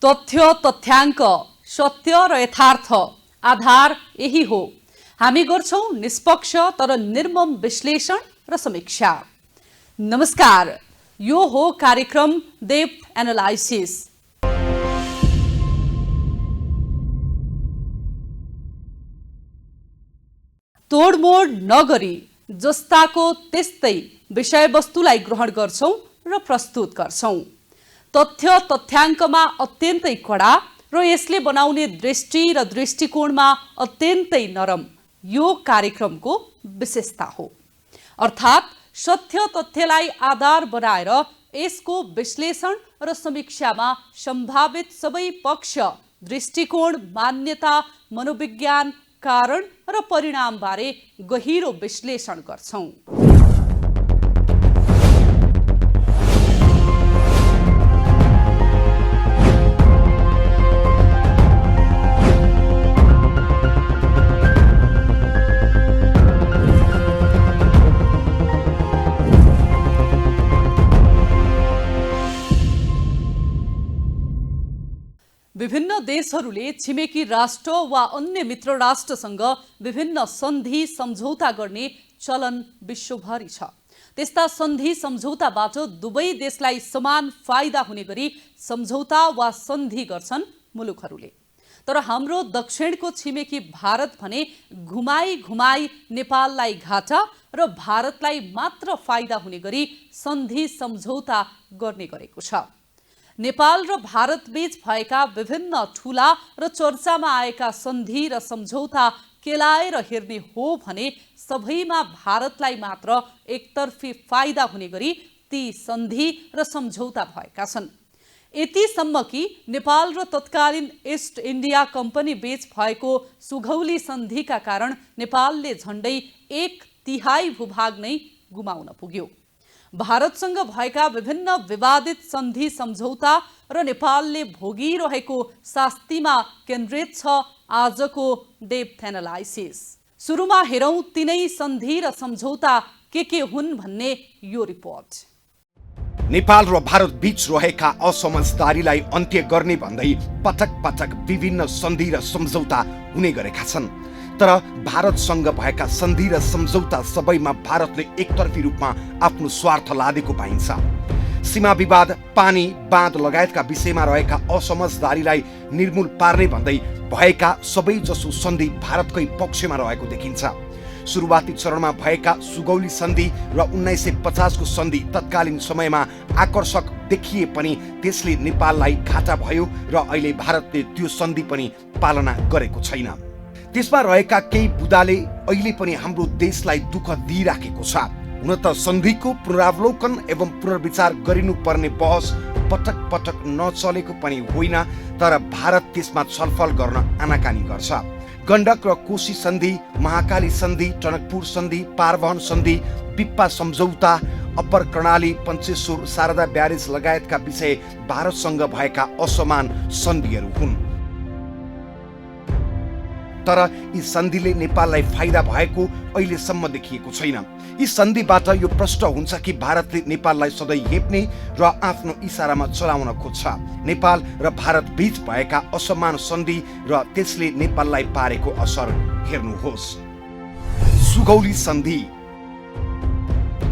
तथ्य तथ्याङ्क सत्य र यथार्थ आधार यही हो। हामी गर्छौं निष्पक्ष तर निर्मम विश्लेषण र समीक्षा। नमस्कार, यो हो कार्यक्रम डेप्थ एनालाइसिस। तोडमोड नगरी जस्ताको त्यस्तै विषयवस्तुलाई ग्रहण गर्छौं र प्रस्तुत गर्छौं। तथ्य तथ्याङ्कमा अत्यन्तै कडा र यसले बनाउने दृष्टि र दृष्टिकोणमा अत्यन्तै नरम यो कार्यक्रमको विशेषता हो। अर्थात् सत्य तथ्यलाई आधार बनाएर यसको विश्लेषण र समीक्षामा सम्भावित सबै पक्ष, दृष्टिकोण, मान्यता, मनोविज्ञान, कारण र परिणामबारे गहिरो विश्लेषण गर्छौं। विभिन्न देशहरूले छिमेकी राष्ट्र वा अन्य मित्र राष्ट्रसँग विभिन्न सन्धि सम्झौता गर्ने चलन विश्वभरि छ। त्यस्ता सन्धि सम्झौताबाट दुवै देशलाई समान फाइदा हुने गरी सम्झौता वा सन्धि गर्छन् मुलुकहरूले। तर हाम्रो दक्षिणको छिमेकी भारत भने घुमाई घुमाई नेपाललाई घाटा र भारतलाई मात्र फाइदा हुने गरी सन्धि सम्झौता गर्ने गरेको छ। नेपाल र भारत बीच भएका विभिन्न ठूला र चर्चामा आएका सन्धि र सम्झौता केलाएर हेर्ने हो भने सबैमा भारतलाई मात्र एकतर्फी फाइदा हुने गरी ती सन्धि र सम्झौता भएका छन्। यतिसम्म कि नेपाल र तत्कालीन इस्ट इन्डिया कम्पनी बीच भएको सुगौली सन्धिका कारण नेपालले झण्डै 1/3 भूभाग नै गुमाउन पुग्यो। भारतसँग भएका विभिन्न विवादित सन्धि सम्झौता र नेपालले भोगिरहेको शास्तिमा केन्द्रित छ आजको डेप्थ एनालाइसिस। सुरुमा हेरौं तिनै सन्धि र सम्झौता के हुन् भन्ने यो रिपोर्ट। नेपाल र भारत बीच रहेका असमझदारीलाई अन्त्य गर्ने भन्दै पटक पटक विभिन्न सन्धि र सम्झौता हुने गरेका छन्। तर भारतसँग भएका सन्धि र सम्झौता सबैमा भारतले एकतर्फी रूपमा आफ्नो स्वार्थ लादेको पाइन्छ। सीमा विवाद, पानी, बाँध लगायतका विषयमा रहेका असमझदारीलाई निर्मूल पार्ने भन्दै भएका सबैजसो सन्धि भारतकै पक्षमा रहेको देखिन्छ। सुरुवाती चरणमा भएका सुगौली सन्धि र 1950 को सन्धि तत्कालीन समयमा आकर्षक देखिए पनि त्यसले नेपाललाई घाटा भयो र अहिले भारतले त्यो सन्धि पनि पालना गरेको छैन। त्यसमा रहेका केही बुदाले अहिले पनि हाम्रो देशलाई दुःख दिइराखेको छ। हुन त सन्धिको पुनरावलोकन एवं पुनर्विचार गरिनुपर्ने बहस पटक पटक नचलेको पनि होइन, तर भारत त्यसमा छलफल गर्न आनाकानी गर्छ। गण्डक र कोशी सन्धि, महाकाली सन्धि, टनकपुर सन्धि, पारवहन सन्धि, पिप्पा सम्झौता, अप्पर कर्णाली, पञ्चेश्वर, शारदा ब्यारेज लगायतका विषय भारतसँग भएका असमान सन्धिहरू हुन्। तर यी सन्धिले नेपाललाई फाइदा भएको अहिलेसम्म देखिएको छैन। यी सन्धिबाट यो प्रश्न हुन्छ कि भारतले नेपाललाई सधैँ हेप्ने र आफ्नो इसारामा चलाउन खोज्छ। नेपाल र भारत बीच भएका असमान सन्धि र त्यसले नेपाललाई पारेको असर हेर्नुहोस्। सुगौली सन्धि।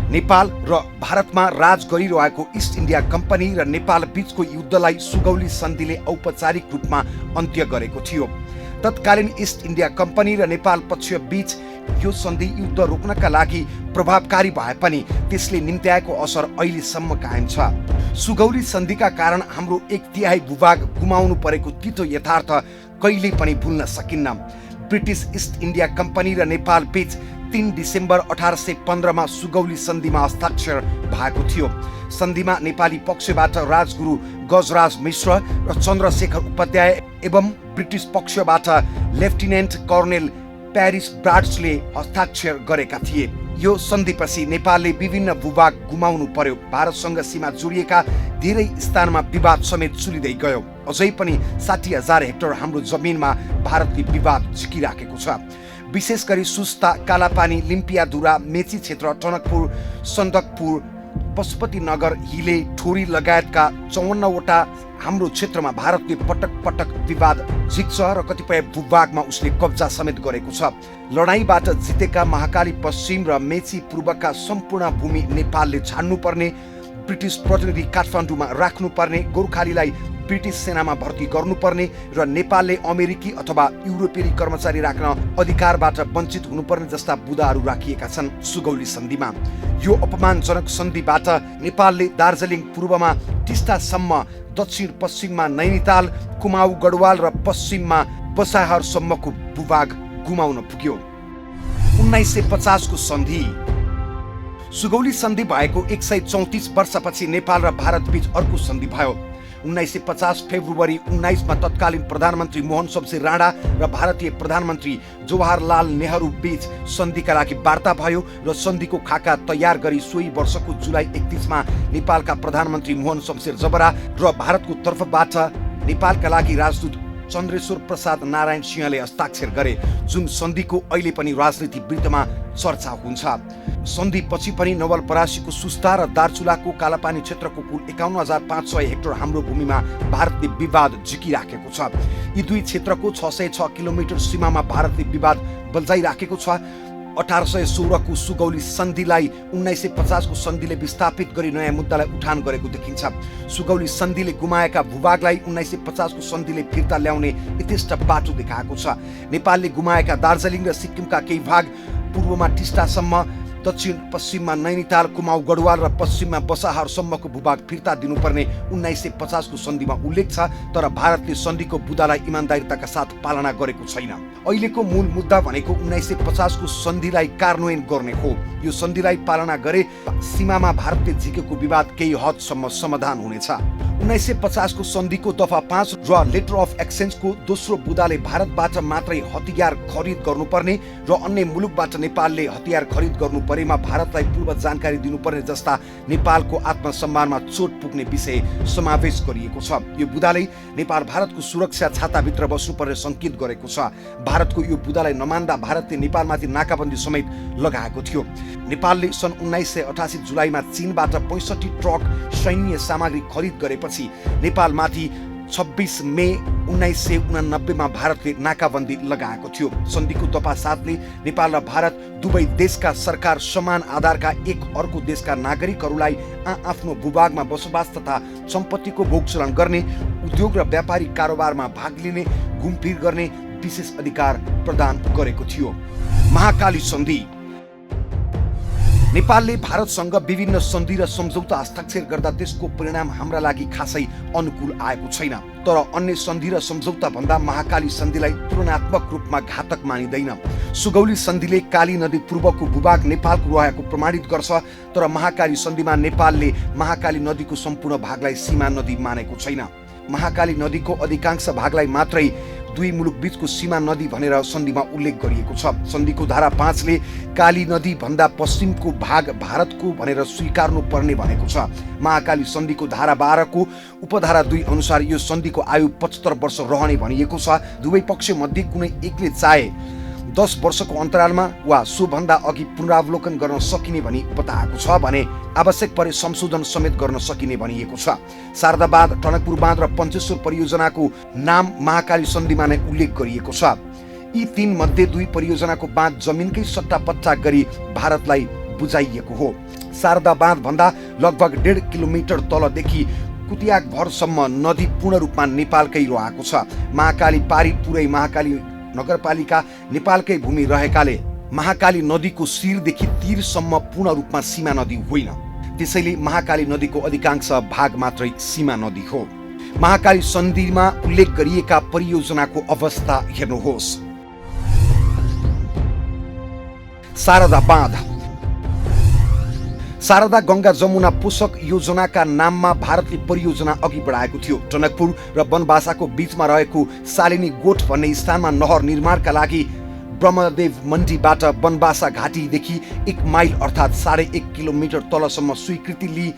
नेपाल र भारतमा राज गरिरहेको इस्ट इन्डिया कम्पनी र नेपाल बीचको युद्धलाई सुगौली सन्धिले औपचारिक रूपमा अन्त्य गरेको थियो। तत्कालीन इस्ट इन्डिया कम्पनी र नेपाल पक्ष बीच यो सन्धि युद्ध रोक्नका लागि प्रभावकारी भए पनि त्यसले निम्त्याएको असर अहिलेसम्म कायम छ। सुगौली सन्धिका कारण हाम्रो 1/3 भूभाग गुमाउनु परेको तितो यथार्थ कहिल्यै पनि भुल्न सकिन्न। ब्रिटिस इस्ट इन्डिया कम्पनी र नेपाल बीच 3 डिसेम्बर 1815 मा सुगौली सन्धिमा हस्ताक्षर भएको थियो। सन्धिमा नेपाली पक्षबाट राजगुरु गजराज मिश्र र चन्द्रशेखर उपाध्याय एवं ब्रिटिस पक्षबाट लेफ्टिनेन्ट कर्नेल प्यारिस ब्राड्सले हस्ताक्षर गरेका थिए। यो सन्धिपछि नेपालले विभिन्न भूभाग गुमाउनु पर्यो। भारतसँग सीमा जोडिएका धेरै स्थानमा विवाद समेत चुलिँदै गयो। अझै पनि 60,000 हेक्टर हाम्रो जमिनमा भारतले विवाद झिकिराखेको छ। विशेष गरी सुस्ता, कालापानी, लिम्पियाधुरा, मेची क्षेत्र, टनकपुर, सन्दकपुर, पशुपति नगर, हिले, ठोरी लगायतका 54वटा हाम्रो क्षेत्रमा भारतले पटक पटक विवाद झिक्छ र कतिपय भूभागमा उसले कब्जा समेत गरेको छ। लडाईँबाट जितेका महाकाली पश्चिम र मेची पूर्वका सम्पूर्ण भूमि नेपालले छाड्नुपर्ने, ब्रिटिस प्रतिनिधि काठमाडौँमा राख्नुपर्ने, गोर्खालीलाई ब्रिटिस सेनामा भर्ती गर्नुपर्ने र नेपालले अमेरिकी अथवा युरोपेली कर्मचारी राख्न अधिकारबाट वञ्चित हुनुपर्ने जस्ता बुदाहरू राखिएका छन् सुगौली सन्धिमा। यो अपमानजनक सन्धिबाट नेपालले दार्जिलिङ पूर्वमा टिस्टासम्म, दक्षिण पश्चिममा नैनीताल, कुमाऊ गढवाल र पश्चिममा बसाहरसम्मको भूभाग गुमाउन पुग्यो। 1950 को सन्धि। सुगौली सन्धि भएको 134 वर्षपछि नेपाल र भारत बीच अर्को सन्धि भयो। 1950 फेब्रुअरी 19 मा तत्कालीन प्रधानमन्त्री मोहन शमशेर राणा र भारतीय प्रधानमन्त्री जवाहरलाल नेहरू बीच सन्धिका लागि वार्ता भयो र सन्धिको खाका तयार गरी सोही वर्षको जुलाई 31 मा नेपालका प्रधानमन्त्री मोहन शमशेर जबरा र भारतको तर्फबाट नेपालका लागि राजदूत चन्द्रेश्वर प्रसाद नारायण सिंहले हस्ताक्षर गरे, जुन सन्धिको अहिले पनि राजनीति वृत्तमा चर्चा हुन्छ। सन्धि पछि पनि नवलपरासीको सुस्ता र दार्चुलाको कालापानी क्षेत्रको कुल 51,500 हेक्टर हाम्रो भूमिमा भारतले विवाद झिकिराखेको छ। यी दुई क्षेत्रको 606 किलोमिटर सीमामा भारतले विवाद बल्झाइराखेको छ। 1816 को सुगौली सन्धिलाई 1950 को सन्धिले विस्थापित गरी नयाँ मुद्दालाई उठान गरेको देखिन्छ। सुगौली सन्धिले गुमाएका भूभागलाई 1950 को सन्धिले फिर्ता ल्याउने यथेष्ट बाटो देखाएको छ। नेपालले गुमाएका दार्जिलिङ र सिक्किमका केही भाग, पूर्वमा टिस्टासम्म, दक्षिण पश्चिममा नैनीताल, कुमाऊ गढवाल र पश्चिममा बसाहरसम्मको भूभाग फिर्ता दिनुपर्ने 1950 को सन्धिमा उल्लेख छ, तर भारतले सन्धिको बुदालाई इमानदारीताका साथ पालना गरेको छैन। अहिलेको मूल मुद्दा भनेको 1950 को सन्धिलाई कार्यान्वयन गर्ने हो। यो सन्धिलाई पालना गरे सीमामा भारतले झिकेको विवाद केही हदसम्म समाधान हुनेछ। 1950 को सन्धिको दफा 5 र लेटर अफ एक्सचेन्जको दोस्रो बुदाले भारतबाट मात्रै हतियार खरिद गर्नुपर्ने र अन्य मुलुकबाट नेपालले हतियार खरिद गर्नु परेमा भारतलाई पूर्व जानकारी दिनुपर्ने जस्ता नेपालको आत्मसम्मानमा चोट पुग्ने विषय समावेश गरिएको छ। यो बुदाले नेपाल भारतको सुरक्षा छाताभित्र बस्नुपर्ने संकेत गरेको छ। भारतको यो बुदालाई नमान्दा भारतले नेपालमाथि नाकाबन्दी समेत लगाएको थियो। नेपालले सन् 1988 जुलाईमा चीनबाट 65 ट्रक सैन्य सामग्री खरिद गरेपछि नेपालमाथि 26 मे 1989 मा भारतले नाकाबन्दी लगाएको थियो। सन्धिको दफा 7 ले नेपाल र भारत दुवै देशका सरकार समान आधारका एक अर्को देशका नागरिकहरूलाई आफ्नो भूभागमा बसोबास तथा सम्पत्तिको भोगचलन गर्ने, उद्योग र व्यापारिक कारोबारमा भाग लिने, घुमफिर गर्ने विशेष अधिकार प्रदान गरेको थियो। महाकाली सन्धि। नेपालले भारतसँग विभिन्न सन्धि र सम्झौता हस्ताक्षर गर्दा त्यसको परिणाम हाम्रा लागि खासै अनुकूल आएको छैन। तर अन्य सन्धि र सम्झौता भन्दा महाकाली सन्धिलाई तुलनात्मक रूपमा घातक मानिँदैन। सुगौली सन्धिले काली नदी पूर्वको भूभाग नेपालको रहेको प्रमाणित गर्छ, तर महाकाली सन्धिमा नेपालले महाकाली नदीको सम्पूर्ण भागलाई सीमा नदी मानेको छैन। महाकाली नदीको अधिकांश भागलाई मात्रै दुई मुलुक बीचको सीमा नदी भनेर सन्धिमा उल्लेख गरिएको छ। सन्धिको धारा 5 ले काली नदी भन्दा पश्चिमको भाग भारतको भनेर स्वीकार्नु पर्ने भनेको छ। महाकाली सन्धिको धारा 12 को उपधारा 2 अनुसार यो सन्धिको आयु 75 वर्ष रहने भनिएको छ। दुवै पक्ष मध्ये कुनै एकले चाहे 10 वर्षको अन्तरालमा वा सोभन्दा अघि पुनरावलोकन गर्न सकिने भनी बताएको छ भने आवश्यक परे संशोधन समेत गर्न सकिने भनिएको छ। शारदा बाँध, टनकपुर बाँध र पञ्चेश्वर परियोजनाको नाम महाकाली सन्धिमा नै उल्लेख गरिएको छ। यी 3 मध्ये 2 परियोजनाको बाँध जमिनकै सट्टापट्टा गरी भारतलाई बुझाइएको हो। शारदा बाँध भन्दा लगभग 1.5 किलोमिटर तलदेखि कुतियाकभरसम्म नदी पूर्ण रूपमा नेपालकै रहेको छ। महाकाली पारी पुरै महाकाली नगरपालिका नेपालकै भूमि रहेकाले महाकाली नदीको शिरदेखि तीरसम्म पूर्ण रूपमा सीमा नदी होइन। त्यसैले महाकाली नदीको अधिकांश भाग मात्रै सीमा नदी हो। महाकाली सन्धिमा उल्लेख गरिएका परियोजनाको अवस्था हेर्नुहोस्। शारदा बाँध। शारदा गंगा जमुना पोषक योजनाका नाममा भारतले परियोजना अघि बढाएको थियो। टनकपुर र बनबासाको बीचमा रहेको सालिनी गोठ भन्ने स्थानमा नहर निर्माणका लागि ब्रह्मदेव मण्डीबाट बनबासा घाटीदेखि 1 माइल अर्थात् 1.5 किलोमिटर तलसम्म स्वीकृति लिई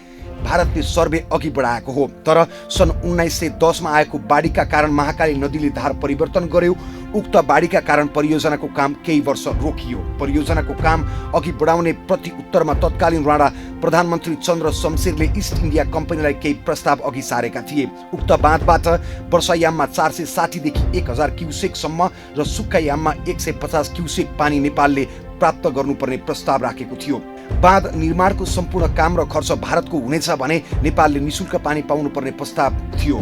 भारतले सर्वे अघि बढाएको हो। तर सन् 1910 मा आएको बाढीका कारण महाकाली नदीले धार परिवर्तन गर्यो। उक्त बाढीका कारण परियोजनाको काम केही वर्ष रोकियो। परियोजनाको काम अघि बढाउने प्रति उत्तरमा तत्कालीन राणा प्रधानमन्त्री चन्द्र शमशेरले इस्ट इन्डिया कम्पनीलाई केही प्रस्ताव अघि सारेका थिए। उक्त बाँधबाट वर्षायाममा 460 देखि 1000 क्युसेकसम्म र सुक्खायाममा 150 क्युसेक पानी नेपालले प्राप्त गर्नुपर्ने प्रस्ताव राखेको थियो। बाँध निर्माणको सम्पूर्ण काम र खर्च भारतको हुनेछ भने नेपालले निशुल्क पानी पाउनुपर्ने प्रस्ताव थियो।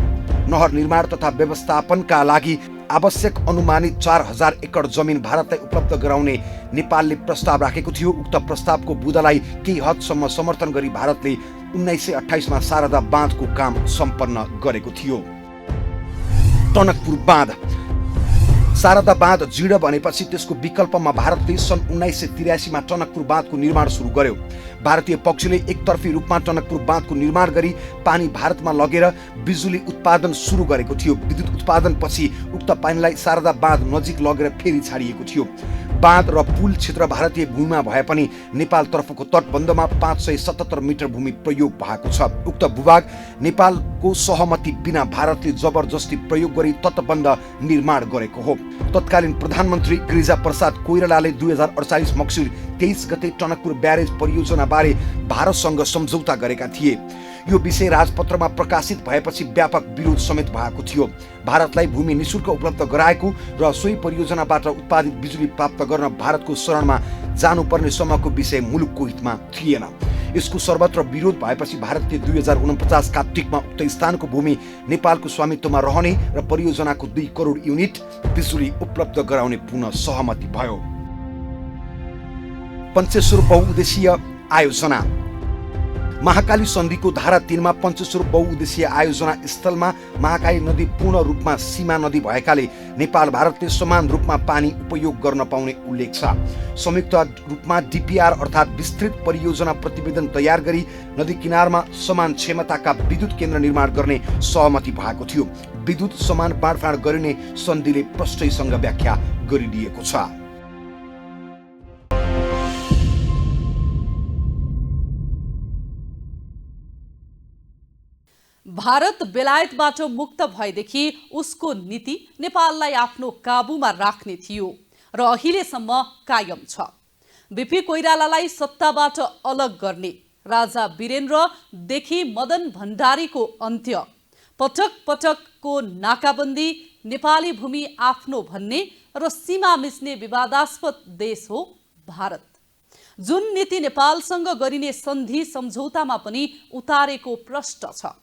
नहर निर्माण तथा व्यवस्थापनका लागि आवश्यक अनुमानित 4000 एकड जमिन भारतलाई उपलब्ध गराउने नेपालले प्रस्ताव राखेको थियो। उक्त प्रस्तावको बुँदालाई केही हदसम्म समर्थन गरी भारतले 1928 मा शारदा बाँधको काम सम्पन्न गरेको थियो। टनकपुर बाँध। शारदा बाँध जीर्ण बनेपछि त्यसको विकल्पमा भारतले सन् 1983 मा टनकपुर बाँधको निर्माण सुरु गर्यो। भारतीय पक्षले एकतर्फी रूपमा टनकपुर बाँधको निर्माण गरी पानी भारतमा लगेर बिजुली उत्पादन सुरु गरेको थियो। विद्युत उत्पादनपछि उक्त पानीलाई शारदा बाँध नजिक लगेर फेरि छाडिएको थियो। बाँध र पुल क्षेत्र भारतीय भूमिमा भए पनि नेपालतर्फको तटबन्धमा 577 मिटर भूमि प्रयोग भएको छ। उक्त भूभाग नेपालको सहमति बिना भारतले जबरजस्ती प्रयोग गरी तटबन्ध निर्माण गरेको हो। तत्कालीन प्रधानमन्त्री गिरिजाप्रसाद कोइरालाले 2048 मक्सिर 23 गते टनकपुर ब्यारेज परियोजनाबारे भारतसँग सम्झौता गरेका थिए। यो विषय राजपत्रमा प्रकाशित भएपछि व्यापक विरोध समेत भएको थियो। भारतलाई भूमि निशुल्क उपलब्ध गराएको र सोही परियोजनाबाट उत्पादित बिजुली प्राप्त गर्न भारतको शरणमा जानुपर्ने सम्मको विषय मुलुकको हितमा थिएन। यसको सर्वत्र विरोध भएपछि भारतले 2049 कार्तिकमा उक्त स्थानको भूमि नेपालको स्वामित्वमा रहने र परियोजनाको 2 करोड युनिट बिजुली उपलब्ध गराउने पुनः सहमति भयो। पञ्चेश्वर बहुउद्देशीय आयोजना। महाकाली सन्धिको धारा 3 मा पञ्चेश्वर बहुउद्देशीय आयोजना स्थलमा महाकाली नदी पूर्ण रूपमा सीमा नदी भएकाले नेपाल भारतले समान रूपमा पानी उपयोग गर्न पाउने उल्लेख छ। संयुक्त रूपमा डीपीआर अर्थात् विस्तृत परियोजना प्रतिवेदन तयार गरी नदी किनारमा समान क्षमताका विद्युत केन्द्र निर्माण गर्ने सहमति भएको थियो। विद्युत समान बाँडफाँड गरिने सन्धिले प्रष्टैसँग व्याख्या गरिदिएको छ। भारत बेलायतबाट मुक्त भएदेखि उसको नीति नेपाललाई आफ्नो काबुमा राख्ने थियो र अहिलेसम्म कायम छ। बीपी कोइरालालाई सत्ताबाट अलग गर्ने, राजा वीरेन्द्रदेखि मदन भण्डारीको अन्त्य, पटक पटकको नाकाबन्दी, नेपाली भूमि आफ्नो भन्ने र सीमा मिच्ने विवादास्पद देश हो भारत। जुन नीति नेपालसँग गरिने सन्धि सम्झौतामा पनि उतारेको प्रश्न छ।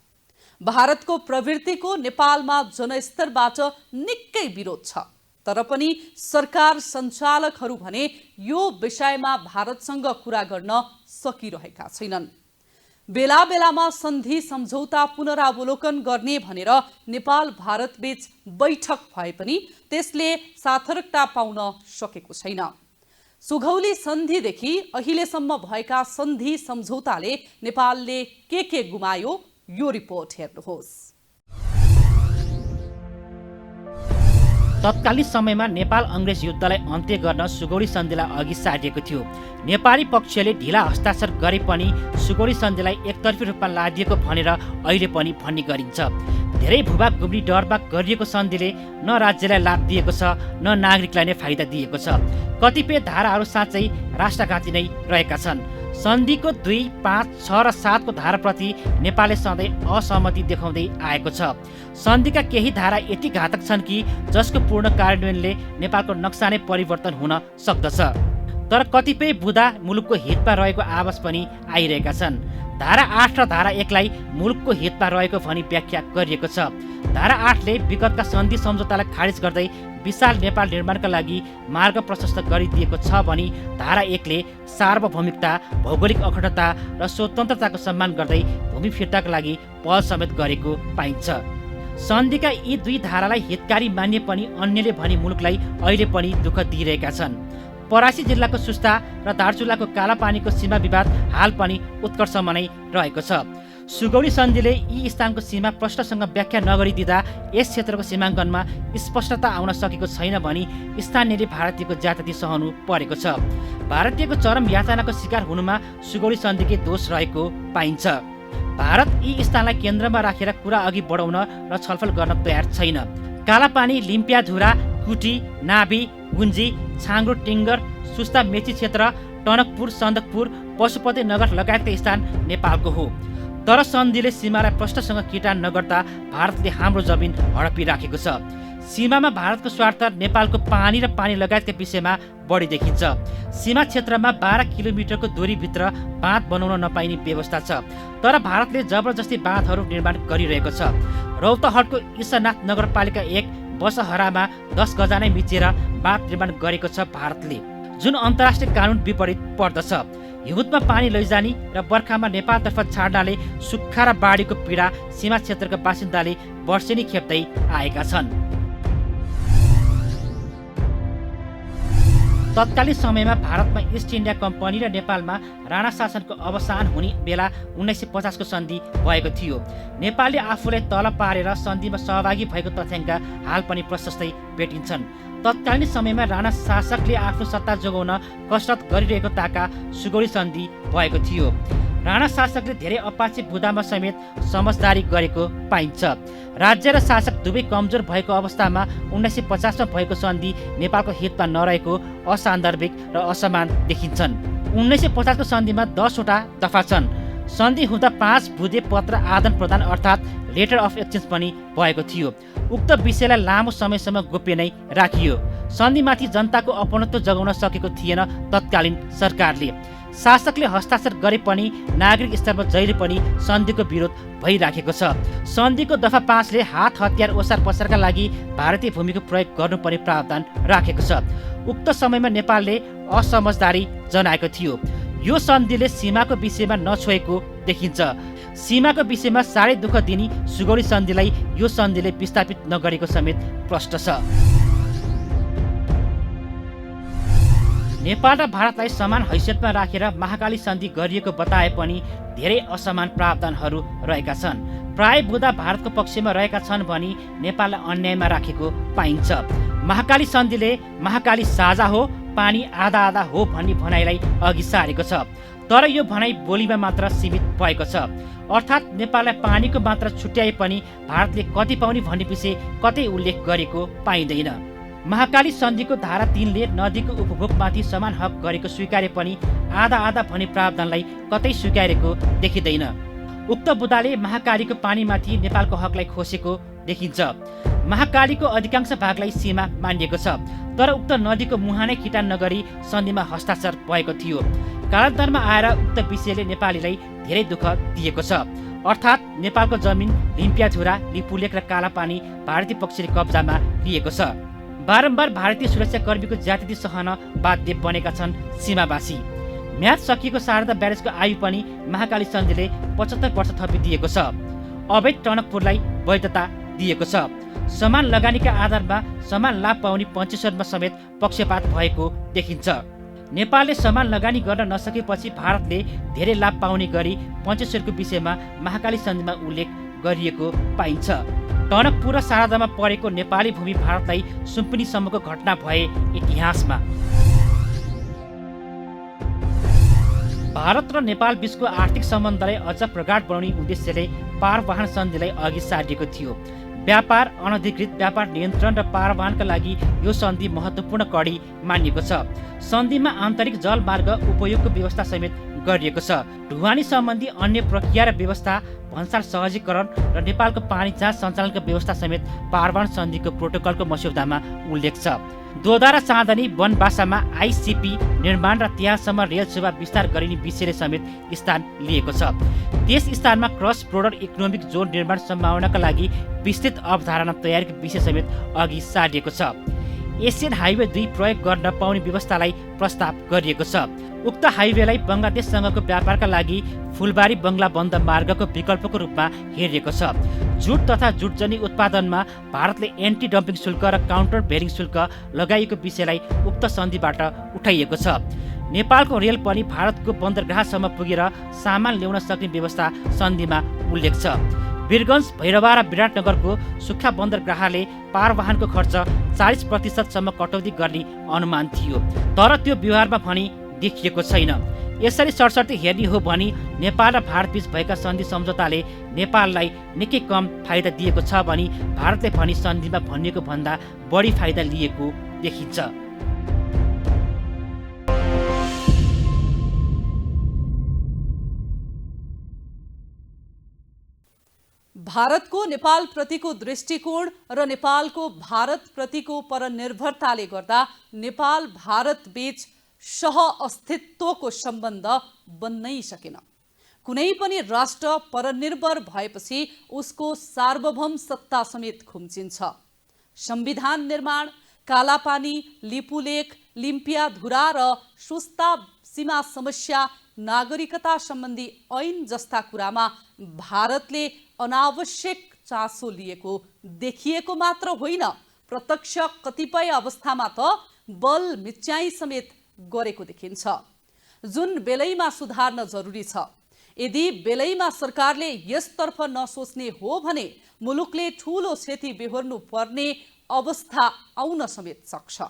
भारतको प्रवृत्तिको नेपालमा जनस्तरबाट निकै विरोध छ, तर पनि सरकार सञ्चालकहरू भने यो विषयमा भारतसँग कुरा गर्न सकिरहेका छैनन्। बेला बेलामा सन्धि सम्झौता पुनरावलोकन गर्ने भनेर नेपाल भारत बीच बैठक भए पनि त्यसले सार्थकता पाउन सकेको छैन। सुगौली सन्धिदेखि अहिलेसम्म भएका सन्धि सम्झौताले नेपालले के गुमायो, यो रिपोर्ट हेर्नुहोस्। तत्कालीन समयमा नेपाल अंग्रेज युद्धलाई अन्त्य गर्न सुगौली सन्धिलाई अघि सारिएको थियो। नेपाली पक्षले ढिला हस्ताक्षर गरे पनि सुगौली सन्धिलाई एकतर्फी रूपमा लादिएको भनेर अहिले पनि भन्ने गरिन्छ। धेरै भूभाग गुम्ने डरबाग गरिएको सन्धिले न राज्यलाई लाभ दिएको छ न नागरिकलाई नै फाइदा दिएको छ। कतिपय धाराहरू साँच्चै राष्ट्रघाती नै रहेका छन्। सन्धिको 2, 5, 6 र 7 को धाराप्रति नेपालले सधैँ असहमति देखाउँदै आएको छ। सन्धिका केही धारा यति घातक छन् कि जसको पूर्ण कार्यान्वयनले नेपालको नक्सा नै परिवर्तन हुन सक्दछ। तर कतिपय बुँदा मुलुकको हितमा रहेको आवाज पनि आइरहेका छन्। धारा 8 र धारा 1 लाई मुलुकको हितमा रहेको भनी व्याख्या गरिएको छ। धारा 8 ले विगतका सन्धि सम्झौतालाई खारिज गर्दै विशाल नेपाल निर्माणका लागि मार्ग प्रशस्त गरिदिएको छ भने धारा 1 ले सार्वभौमिकता, भौगोलिक अखण्डता र स्वतन्त्रताको सम्मान गर्दै भूमि फिर्ताका लागि पहल समेत गरेको पाइन्छ। सन्धिका यी 2 धारालाई हितकारी मानिए पनि अन्यले भनी मुलुकलाई अहिले पनि दुःख दिइरहेका छन्। परासी जिल्लाको सुस्ता र दार्चुलाको कालापानीको सीमा विवाद हाल पनि उत्कर्षमा नै रहेको छ। सुगौली सन्धिले यी स्थानको सीमा प्रष्टसँग व्याख्या नगरिदिँदा यस क्षेत्रको सीमाङ्कनमा स्पष्टता आउन सकेको छैन भनी स्थानीयले भारतीयको ज्यादती सहनु परेको छ। भारतीयको चरम यातनाको शिकार हुनुमा सुगौली सन्धिकै दोष रहेको पाइन्छ। भारत यी स्थानलाई केन्द्रमा राखेर कुरा अघि बढाउन र छलफल गर्न तयार छैन। कालापानी, लिम्पियाधुरा, कुटी, नाभी, गुन्जी, छाङ्ग्रो, टिङ्गर, सुस्ता, मेची क्षेत्र, टनकपुर, सन्दकपुर, पशुपति नगर लगायतका स्थान नेपालको हो। तर सन्धिले सीमालाई प्रश्नसँग किटान नगर्दा भारतले हाम्रो जमिन हडपिराखेको छ। सीमामा भारतको स्वार्थ नेपालको पानी र पानी लगायतका विषयमा बढी देखिन्छ। सीमा क्षेत्रमा 12 किलोमिटरको दूरीभित्र बाँध बनाउन नपाइने व्यवस्था छ। तर भारतले जबरजस्ती बाँधहरू निर्माण गरिरहेको छ। रौतहटको ईशानाथ नगरपालिका 1 बसहरामा 10 गजा नै मिचेर बाँध निर्माण गरेको छ भारतले, जुन अन्तर्राष्ट्रिय कानुन विपरीत पर्दछ। हिउँदमा पानी लैजाने र बर्खामा नेपालतर्फ छाड्नाले सुक्खा र बाढीको पीडा सीमा क्षेत्रका बासिन्दाले वर्षेनी खेप्दै आएका छन्। तत्कालीन समयमा भारतमा इस्ट इन्डिया कम्पनी र नेपालमा राणा शासनको अवसान हुने बेला 1950 को सन्धि भएको थियो। नेपालले आफूलाई तल पारेर सन्धिमा सहभागी भएको तथ्याङ्क हाल पनि प्रशस्तै भेटिन्छन्। तत्कालीन समयमा राणा शासकले आफ्नो सत्ता जोगाउन कसरत गरिरहेको ताका सुगौली सन्धि भएको थियो। राणा शासकले धेरै अपाचे बुदामा समेत समझदारी गरेको पाइन्छ। राज्य र शासक दुवै कमजोर भएको अवस्थामा 1950 मा भएको सन्धि नेपालको हितमा नरहेको असान्दर्भिक र असमान देखिन्छन्। 1950 को सन्धिमा 10 वटा दफा छन्। सन्धि हुँदा 5 बुँदे पत्र आदान प्रदान अर्थात् लेटर अफ एक्सचेन्ज पनि भएको थियो। उक्त विषयलाई लामो समयसम्म गोप्य नै राखियो। सन्धिमाथि जनताको अपनत्व जगाउन सकेको थिएन तत्कालीन सरकारले। शासकले हस्ताक्षर गरे पनि नागरिक स्तरमा जहिले पनि सन्धिको विरोध भइराखेको छ। सन्धिको दफा 5 ले हात हतियार ओसार पसारका लागि भारतीय भूमिको प्रयोग गर्नुपर्ने प्रावधान राखेको छ। उक्त समयमा नेपालले असमझदारी जनाएको थियो। यो सन्धिले सीमाको विषयमा नछोएको देखिन्छ। सीमाको विषयमा साह्रै दुःख दिने सुगौली सन्धिलाई यो सन्धिले विस्थापित नगरेको समेत प्रश्न छ। नेपाल र भारतलाई समान हैसियतमा राखेर महाकाली सन्धि गरिएको बताए पनि धेरै असमान प्रावधानहरू रहेका छन्। प्राय बुदा भारतको पक्षमा रहेका छन् भनी नेपाललाई अन्यायमा राखेको पाइन्छ। महाकाली सन्धिले महाकाली साझा हो, पानी आधा आधा हो भन्ने भनाइलाई अघि सारेको छ। तर यो भनाइ बोलीमा मात्र सीमित भएको छ। अर्थात् नेपाललाई पानीको मात्रा छुट्याए पनि भारतले कति पाउने भन्ने विषय कतै उल्लेख गरेको पाइँदैन। महाकाली सन्धिको धारा 3 ले नदीको उपभोगमाथि समान हक गरेको स्वीकारे पनि आधा आधा भन्ने प्रावधानलाई कतै स्वीकारेको देखिँदैन। उक्त बुदाले महाकालीको पानीमाथि नेपालको हकलाई खोसेको देखिन्छ। महाकालीको अधिकांश भागलाई सीमा मानिएको छ। तर उक्त नदीको मुहानै किटान नगरी सन्धिमा हस्ताक्षर भएको थियो। कालान्तरमा आएर उक्त विषयले नेपालीलाई धेरै दुःख दिएको छ। अर्थात् नेपालको जमिन लिम्पियाधुरा, लिपुलेक र कालापानी भारतीय पक्षले कब्जामा लिएको छ। बारम्बार भारतीय सुरक्षाकर्मीको ज्यादती सहन बाध्य बनेका छन् सीमावासी। म्याद सकिएको शारदा ब्यारेजको आयु पनि महाकाली सन्धिले 75 वर्ष थपिदिएको छ। अवैध टनकपुरलाई वैधता दिएको छ। समान लगानीका आधारमा समान लाभ पाउने पञ्चेश्वरमा समेत पक्षपात भएको देखिन्छ। नेपालले समान लगानी गर्न नसकेपछि भारतले धेरै लाभ पाउने गरी पञ्चेश्वरको विषयमा महाकाली सन्धिमा उल्लेख गरिएको पाइन्छ। टनकपुर र शारदामा परेको नेपाली भूमि भारतलाई सुम्पिनीसम्मको घटना भए इतिहासमा। भारत र नेपाल बीचको आर्थिक सम्बन्धलाई अझ प्रगाढ बनाउने उद्देश्यले पारवाहन सन्धिलाई अघि सारिएको थियो। व्यापार, अनधिकृत व्यापार नियन्त्रण र पारवाहनका लागि यो सन्धि महत्त्वपूर्ण कडी मानिएको छ। सन्धिमा आन्तरिक जलमार्ग उपयोगको व्यवस्था समेत गरिएको छ। ढुवानी सम्बन्धी अन्य प्रक्रिया र व्यवस्था, भन्सार सहजीकरण र नेपालको पानी जाँच सञ्चालनको व्यवस्था समेत पारवाहन सन्धिको प्रोटोकलको मस्यौदामा उल्लेख छ। दोदा र चाँदनी वनबासामा आइसिपी निर्माण र त्यहाँसम्म रेल सेवा विस्तार गरिने विषयले समेत स्थान लिएको छ। त्यस स्थानमा क्रस बोर्डर इकोनोमिक जोन निर्माण सम्भावनाका लागि विस्तृत अवधारणा तयारीको विषय समेत अघि सारिएको छ। एसियन हाइवे 2 प्रयोग गर्न पाउने व्यवस्थालाई प्रस्ताव गरिएको छ। उक्त हाइवेलाई बङ्गलादेशसँगको व्यापारका लागि फुलबारी बङ्गला बन्द मार्गको विकल्पको रूपमा हेरिएको छ। जुट तथा जुटजन्य उत्पादनमा भारतले एन्टी डम्पिङ शुल्क र काउन्टर भेरिङ शुल्क लगाइएको विषयलाई उक्त सन्धिबाट उठाइएको छ। नेपालको रेल पनि भारतको बन्दरगाहसम्म पुगेर सामान ल्याउन सक्ने व्यवस्था सन्धिमा उल्लेख छ। वीरगञ्ज, भैरवा र विराटनगरको सुक्खा बन्दरगाहले पारवाहनको खर्च 40% सम्म कटौती गर्ने अनुमान थियो। तर त्यो व्यवहारमा भने देखिएको छैन। यसरी सरसर्ती हेर्ने हो भने नेपाल र भारतबीच भएका सन्धि सम्झौताले नेपाललाई निकै कम फाइदा दिएको छ भने भारतले पनि सन्धिमा भनिएको भन्दा बढी फाइदा लिएको देखिन्छ। भारतको नेपालप्रतिको दृष्टिकोण र नेपालको भारतप्रतिको परनिर्भरताले गर्दा नेपाल भारत बीच सह-अस्तित्वको सम्बन्ध बन्नै सकेन। कुनै पनि राष्ट्र परनिर्भर भएपछि उसको सार्वभौम सत्ता समेत खुम्चिन्छ। संविधान निर्माण, कालापानी, लिपुलेख, लिम्पियाधुरा र सुस्ता सीमा समस्या, नागरिकता सम्बन्धी ऐन जस्ता कुरामा भारतले अनावश्यक चासो लिएको देखिएको मात्र होइन, प्रत्यक्ष कतिपय अवस्थामा त बल मिच्याई समेत गरेको देखिन्छ। जुन बेलैमा सुधार्न जरुरी छ। यदि बेलैमा सरकारले यसतर्फ नसोच्ने हो भने मुलुकले ठूलो क्षति बेहोर्नु पर्ने अवस्था आउन समेत सक्छ।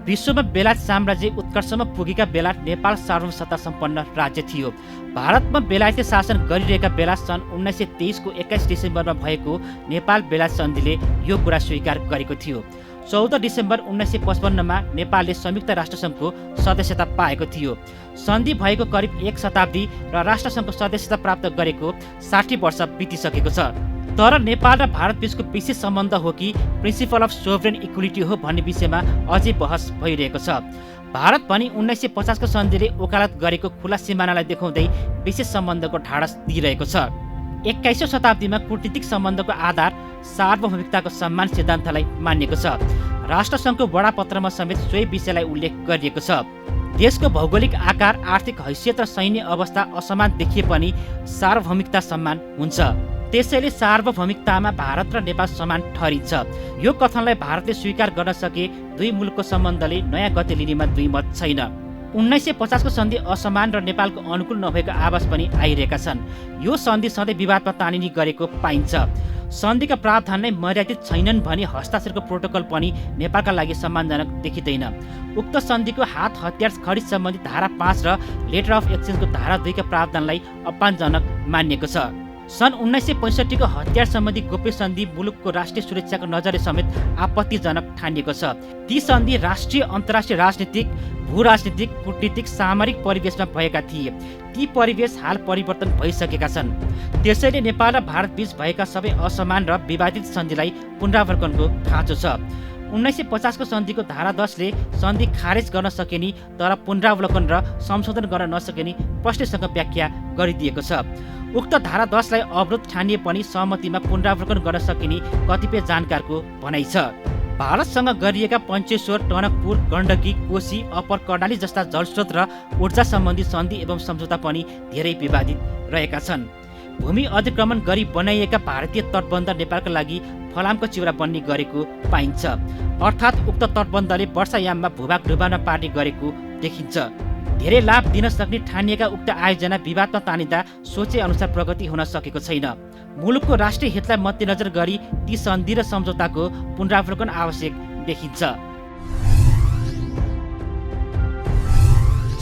विश्वमा बेलायत साम्राज्य उत्कर्षमा पुगेका बेला नेपाल सार्वभौम सत्ता सम्पन्न राज्य थियो। भारतमा बेलायती शासन गरिरहेका बेला सन् 1923 को 21 डिसेम्बरमा भएको नेपाल बेलायत सन्धिले यो कुरा स्वीकार गरेको थियो। 14 डिसेम्बर 1955मा नेपालले संयुक्त राष्ट्रसङ्घको सदस्यता पाएको थियो। सन्धि भएको करिब 1 शताब्दी र राष्ट्रसङ्घको सदस्यता प्राप्त गरेको 60 वर्ष बितिसकेको छ। तर नेपाल र भारत बीचको विशेष सम्बन्ध हो कि प्रिन्सिपल अफ सोभरेन इक्वलिटी हो भन्ने विषयमा अझै बहस भइरहेको छ। भारत पनि 1950 को सन्धिले वकालत गरेको खुला सिमानालाई देखाउँदै विशेष सम्बन्धको ढाडस दिइरहेको छ। 21औं शताब्दीमा कूटनीतिक सम्बन्धको आधार सार्वभौमिकताको सम्मान सिद्धान्तलाई मानिएको छ। राष्ट्रसङ्घको बडापत्रमा समेत सोही विषयलाई उल्लेख गरिएको छ। देशको भौगोलिक आकार, आर्थिक हैसियत र सैन्य अवस्था असमान देखिए पनि सार्वभौमिकता सम्मान हुन्छ। त्यसैले सार्वभौमिकतामा भारत र नेपाल समान ठहरिन्छ। यो कथनलाई भारतले स्वीकार गर्न सके दुई मुलुकको सम्बन्धले नयाँ गति लिनेमा दुई मत छैन। 1950 को सन्धि असमान र नेपालको अनुकूल नभएको आवाज पनि आइरहेका छन्। यो सन्धि सधैँ विवादमा तानिने गरेको पाइन्छ। सन्धिका प्रावधान नै मर्यादित छैनन् भने हस्ताक्षरको प्रोटोकल पनि नेपालका लागि सम्मानजनक देखिँदैन। उक्त सन्धिको हात हतियार खरिद सम्बन्धी धारा 5 र लेटर अफ एक्सचेन्जको धारा 2 का प्रावधानलाई अपमानजनक मानिएको छ। सन् 1965 को हतियार सम्बन्धी गोप्य सन्धि मुलुकको राष्ट्रिय सुरक्षाको नजरले समेत आपत्तिजनक ठानिएको छ। ती सन्धि राष्ट्रिय, अन्तर्राष्ट्रिय राजनीतिक, भूराजनीतिक, कूटनीतिक, सामरिक परिवेशमा भएका थिए। ती परिवेश हाल परिवर्तन भइसकेका छन्। त्यसैले नेपाल र भारत बीच भएका सबै असमान र विवादित सन्धिलाई पुनरावलोकनको खाँचो छ। 1950 को सन्धिको धारा 10 ले सन्धि खारेज गर्न सकिने तर पुनरावलोकन र संशोधन गर्न नसकिने प्रश्नसँग व्याख्या गरिदिएको छ। उक्त धारा 10 लाई अवरोध ठानिए पनि सहमतिमा पुनरावलोकन गर्न सकिने कतिपय जानकारको भनाइ छ। भारतसँग गरिएका पञ्चेश्वर, टनकपुर, गण्डकी, कोशी, अप्पर कर्णाली जस्ता जलस्रोत र ऊर्जा सम्बन्धी सन्धि एवं सम्झौता पनि धेरै विवादित रहेका छन्। भूमि अधिक्रमण गरी बनाइएका भारतीय तटबन्ध नेपालका लागि फलामको चिउरा बन्ने गरेको पाइन्छ। अर्थात् उक्त तटबन्धले वर्षायाममा भूभाग डुबाउन पार्ने गरेको देखिन्छ। धेरै लाभ दिन सक्ने ठानिएका उक्त आयोजना विवादमा तानिँदा सोचे अनुसार प्रगति हुन सकेको छैन। मुलुकको राष्ट्रिय हितलाई मध्यनजर गरी ती सन्धि र सम्झौताको पुनरावलोकन आवश्यक देखिन्छ।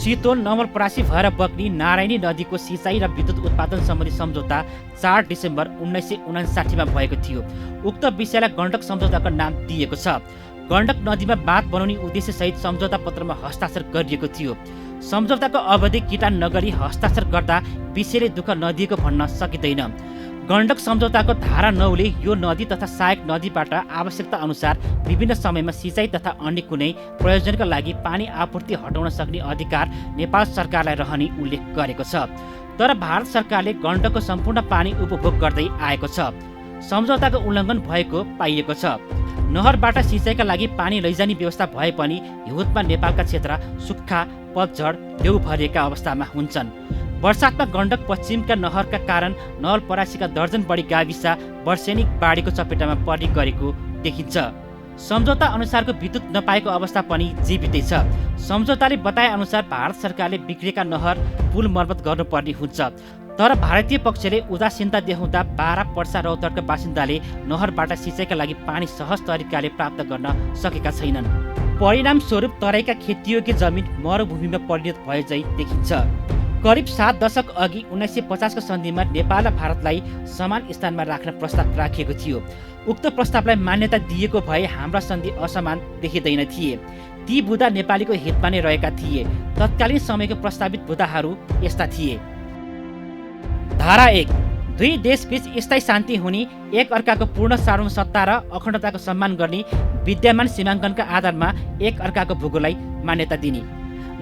चितवन नवलपरासी भएर बग्ने नारायणी नदीको सिँचाइ र विद्युत उत्पादन सम्बन्धी सम्झौता 4 डिसेम्बर 1959 मा भएको थियो। उक्त विषयलाई गण्डक सम्झौताको नाम दिएको छ। गण्डक नदीमा बाँध बनाउने उद्देश्य सहित सम्झौता पत्रमा हस्ताक्षर गरिएको थियो। सम्झौताको अवधि किटान नगरी हस्ताक्षर गर्दा विषयले दुःख नदिएको भन्न सकिँदैन। गण्डक सम्झौताको धारा 9 ले यो नदी तथा सहायक नदीबाट आवश्यकता अनुसार विभिन्न समयमा सिँचाइ तथा अन्य कुनै प्रयोजनका लागि पानी आपूर्ति हटाउन सक्ने अधिकार नेपाल सरकारलाई रहने उल्लेख गरेको छ। तर भारत सरकारले गण्डकको सम्पूर्ण पानी उपभोग गर्दै आएको छ। सम्झौताको उल्लङ्घन भएको पाइएको छ। नहरबाट सिँचाइका लागि पानी लैजाने व्यवस्था भए पनि हिउँदमा नेपालका क्षेत्र सुक्खा, पतझड, लेउ भरिएका अवस्थामा हुन्छन्। वर्षातमा गण्डक पश्चिमका नहरका कारण नवलपरासीका दर्जन बढी गाविस वर्षेनी बाढीको चपेटामा पर्ने गरेको देखिन्छ। सम्झौता अनुसारको विद्युत नपाएको अवस्था पनि जीवितै छ। सम्झौताले बताए अनुसार भारत सरकारले बिग्रेका नहर, पुल मर्मत गर्नुपर्ने हुन्छ। तर भारतीय पक्षले उदासीनता देखाउँदा बारा, पर्सा, रौतहटका बासिन्दाले नहरबाट सिँचाइका लागि पानी सहज तरिकाले प्राप्त गर्न सकेका छैनन्। परिणामस्वरूप तराईका खेतीयोग्य जमिन मरुभूमिमा परिणत भए झै देखिन्छ। करिब 7 दशक अघि 1950 को सन्धिमा नेपाल र भारतलाई समान स्थानमा राख्न प्रस्ताव राखिएको थियो। उक्त प्रस्तावलाई मान्यता दिएको भए हाम्रा सन्धि असमान देखिँदैन थिए। ती बुँदा नेपालीको हितमा नै रहेका थिए। तत्कालीन समयको प्रस्तावित बुँदाहरू यस्ता थिए। धारा 1, दुई देशबीच स्थायी शान्ति हुने, एक अर्काको पूर्ण सार्वभौमसत्ता र अखण्डताको सम्मान गर्ने, विद्यमान सीमाङ्कनका आधारमा एक अर्काको भूगोललाई मान्यता दिने।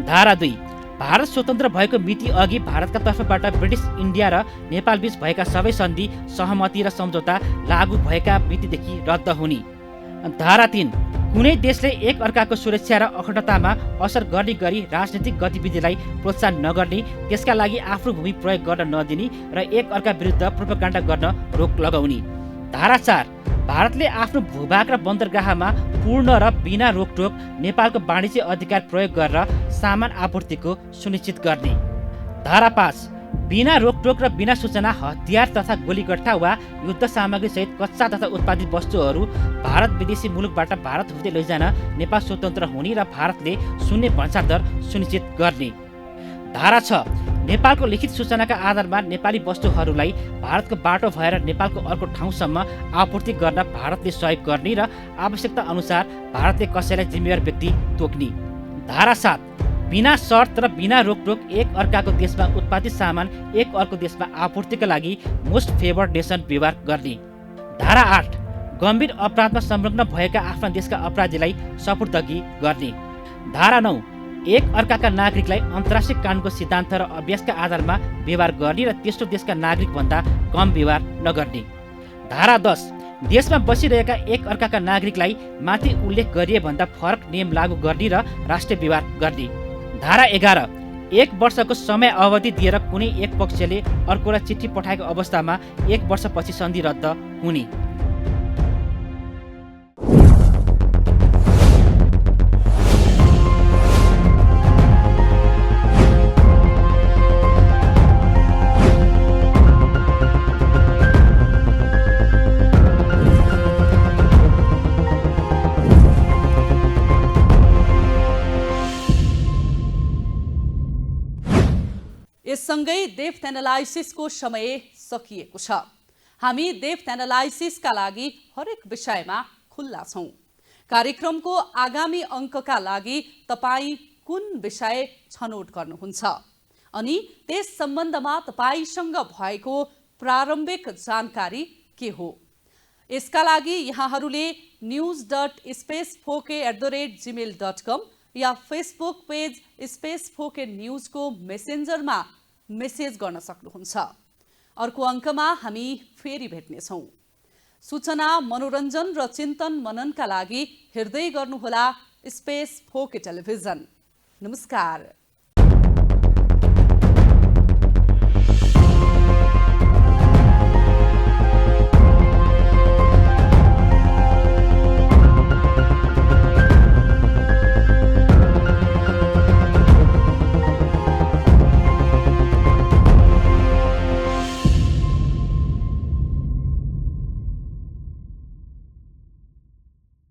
धारा 2, भारत स्वतन्त्र भएको मिति अघि भारतका तर्फबाट ब्रिटिस इन्डिया र नेपालबीच भएका सबै सन्धि, सहमति र सम्झौता लागू भएका मितिदेखि रद्द हुने। धारा 3, कुनै देशले एक अर्काको सुरक्षा र अखण्डतामा असर गर्ने गरी राजनीतिक गतिविधिलाई प्रोत्साहन नगर्ने, त्यसका लागि आफ्नो भूमि प्रयोग गर्न नदिने र एक अर्का विरुद्ध प्रोपागान्डा गर्न रोक लगाउने। धारा 4, भारतले आफ्नो भूभाग र बन्दरगाहमा पूर्ण र बिना रोकटोक नेपालको वाणिज्य अधिकार प्रयोग गरेर सामान आपूर्तिको सुनिश्चित गर्ने। धारा 5, बिना रोकटोक र बिना सूचना हतियार तथा गोलीगट्टा वा युद्ध सामग्री सहित कच्चा तथा उत्पादित वस्तुहरू भारत विदेशी मुलुकबाट भारत हुँदै लैजान नेपाल स्वतन्त्र हुने र भारतले शून्य भन्सार दर सुनिश्चित गर्ने। धारा 6, नेपालको लिखित सूचनाका आधारमा नेपाली वस्तुहरूलाई भारतको बाटो भएर नेपालको अर्को ठाउँसम्म आपूर्ति गर्न भारतले सहयोग गर्ने र आवश्यकता अनुसार भारतले कसैलाई जिम्मेवार व्यक्ति तोक्ने। धारा 7, बिना शर्त र बिना रोकटोक एक अर्काको देशमा उत्पादित सामान एक अर्को देशमा आपूर्तिका लागि मोस्ट फेभर्ड नेसन व्यवहार गर्ने। धारा 8, गम्भीर अपराधमा संलग्न भएका आफ्ना देशका अपराधीलाई सपुर्दगी गर्ने। धारा 9, एक अर्काका नागरिकलाई अन्तर्राष्ट्रिय कानुनको सिद्धान्त र अभ्यासका आधारमा व्यवहार गर्ने र तेस्रो देशका नागरिकभन्दा कम व्यवहार नगर्ने। धारा 10, देशमा बसिरहेका एक अर्काका नागरिकलाई माथि उल्लेख गरिए भन्दा फरक नियम लागू गर्ने र राष्ट्रिय व्यवहार गर्ने। धारा 11, एक वर्षको समय अवधि दिएर कुनै एक पक्षले अर्कोलाई चिठी पठाएको अवस्थामा एक वर्षपछि सन्धि रद्द हुने। यससँगै डेप्थ एनालाइसिसको समय सकिएको छ। हामी डेप्थ एनालाइसिसका लागि हरेक विषयमा खुल्ला छौँ। कार्यक्रमको आगामी अङ्कका लागि तपाईँ कुन विषय छनौट गर्नुहुन्छ अनि त्यस सम्बन्धमा तपाईसँग भएको प्रारम्भिक जानकारी के हो? यसका लागि यहाँहरूले news.spacefok@gmail.com या फेसबुक पेज स्पेसफोके न्यूजको मेसेन्जरमा मेसेज गर्न सक्नुहुन्छ। अर्को अङ्कमा हामी फेरि भेट्नेछौँ। सूचना, मनोरञ्जन र चिन्तन मननका लागि हेर्दै गर्नुहोला स्पेसफोके टेलिभिजन। नमस्कार।